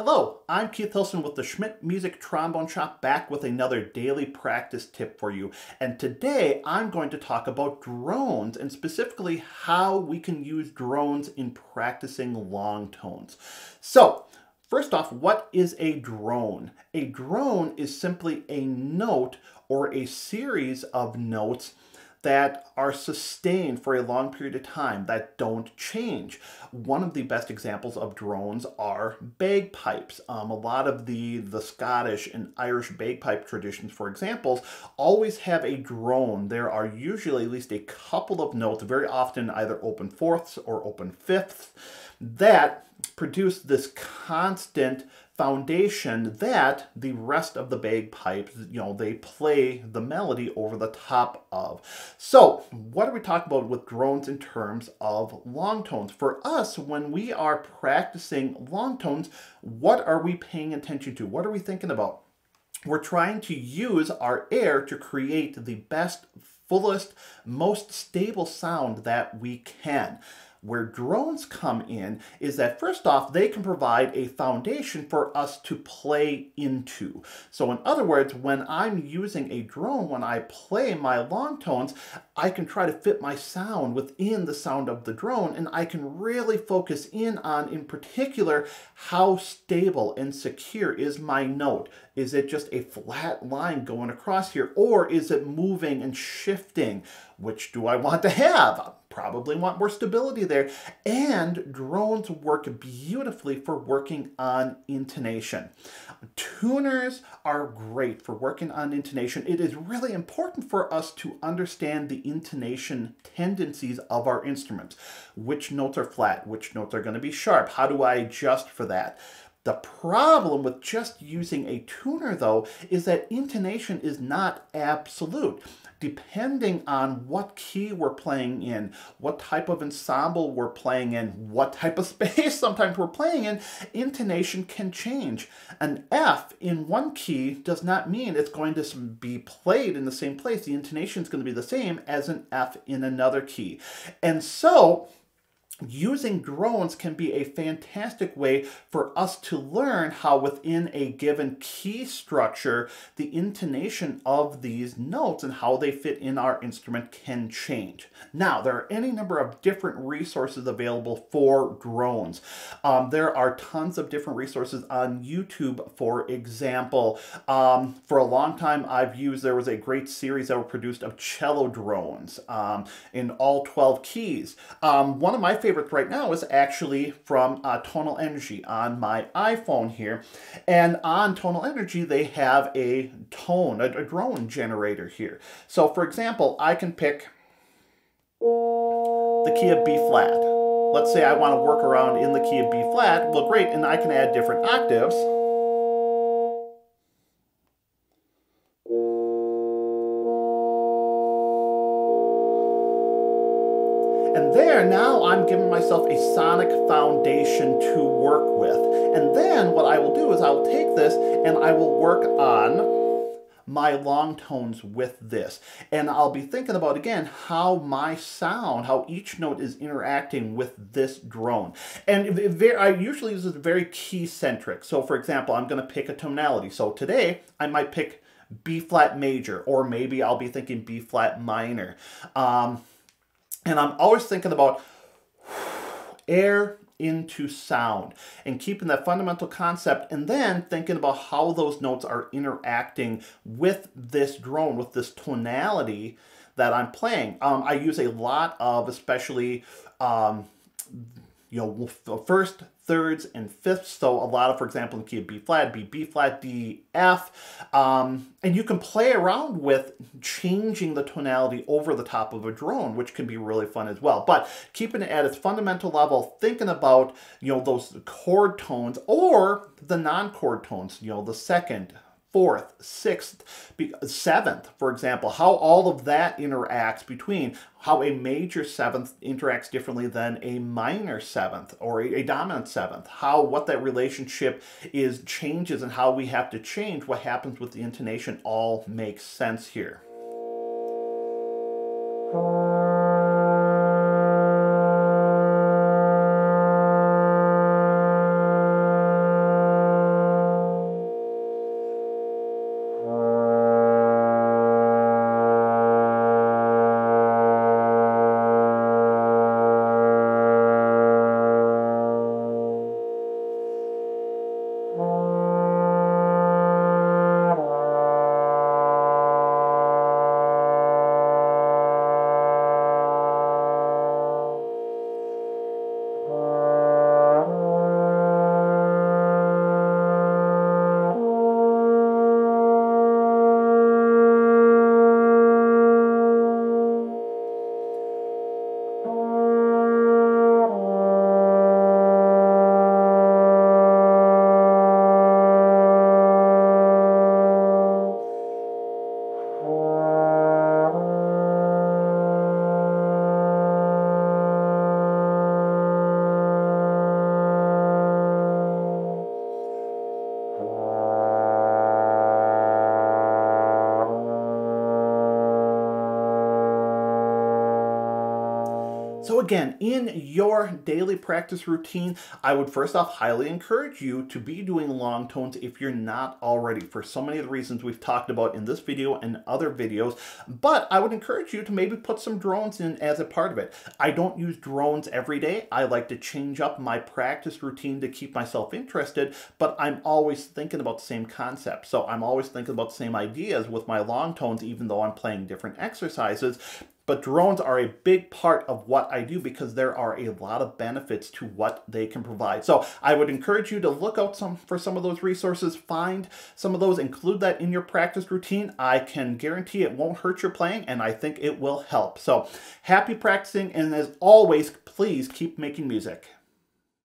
Hello, I'm Keith Hilson with the Schmidt Music Trombone Shop, back with another daily practice tip for you. And today I'm going to talk about drones and specifically how we can use drones in practicing long tones. So, first off, what is a drone? A drone is simply a note or a series of notes that are sustained for a long period of time that don't change. One of the best examples of drones are bagpipes. A lot of the Scottish and Irish bagpipe traditions, for example, always have a drone. There are usually at least a couple of notes, very often either open fourths or open fifths, that produce this constant foundation that the rest of the bagpipes, they play the melody over the top of. So what are we talking about with drones in terms of long tones? For us, when we are practicing long tones, what are we paying attention to? What are we thinking about? We're trying to use our air to create the best, fullest, most stable sound that we can. Where drones come in is that, first off, they can provide a foundation for us to play into. So in other words, when I'm using a drone, when I play my long tones, I can try to fit my sound within the sound of the drone, and I can really focus in on, in particular, how stable and secure is my note. Is it just a flat line going across here, or is it moving and shifting? Which do I want to have? Probably want more stability there. And drones work beautifully for working on intonation. Tuners are great for working on intonation. It is really important for us to understand the intonation tendencies of our instruments. Which notes are flat? Which notes are going to be sharp? How do I adjust for that? The problem with just using a tuner, though, is that intonation is not absolute. Depending on what key we're playing in, what type of ensemble we're playing in, what type of space sometimes we're playing in, intonation can change. An F in one key does not mean it's going to be played in the same place. The intonation is going to be the same as an F in another key. And so, using drones can be a fantastic way for us to learn how within a given key structure, the intonation of these notes and how they fit in our instrument can change. Now, there are any number of different resources available for drones. There are tons of different resources on YouTube, for example. For a long time, there was a great series that were produced of cello drones in all 12 keys. One of my favorites right now is actually from Tonal Energy on my iPhone here. And on Tonal Energy, they have a drone generator here. So for example, I can pick the key of B flat. Let's say I want to work around in the key of B flat. Well, great, and I can add different octaves. And there, now I'm giving myself a sonic foundation to work with. And then what I will do is I will take this and I will work on my long tones with this. And I'll be thinking about, again, how my sound, how each note is interacting with this drone. And I usually use it very key-centric. So for example, I'm going to pick a tonality. So today, I might pick B flat major, or maybe I'll be thinking B flat minor. And I'm always thinking about air into sound and keeping that fundamental concept, and then thinking about how those notes are interacting with this drone, with this tonality that I'm playing. I use a lot of, especially, first, thirds, and fifths. So a lot of, for example, in the key of B flat, B flat, D, F. And you can play around with changing the tonality over the top of a drone, which can be really fun as well. But keeping it at its fundamental level, thinking about, those chord tones or the non-chord tones, the second, fourth, sixth, seventh, for example, how all of that interacts between how a major seventh interacts differently than a minor seventh or a dominant seventh, what that relationship changes and how we have to change what happens with the intonation all makes sense here. So again, in your daily practice routine, I would first off highly encourage you to be doing long tones if you're not already, for so many of the reasons we've talked about in this video and other videos. But I would encourage you to maybe put some drones in as a part of it. I don't use drones every day. I like to change up my practice routine to keep myself interested, but I'm always thinking about the same concept. So I'm always thinking about the same ideas with my long tones, even though I'm playing different exercises. But drones are a big part of what I do because there are a lot of benefits to what they can provide. So I would encourage you to look out for some of those resources, find some of those, include that in your practice routine. I can guarantee it won't hurt your playing, and I think it will help. So happy practicing, and as always, please keep making music.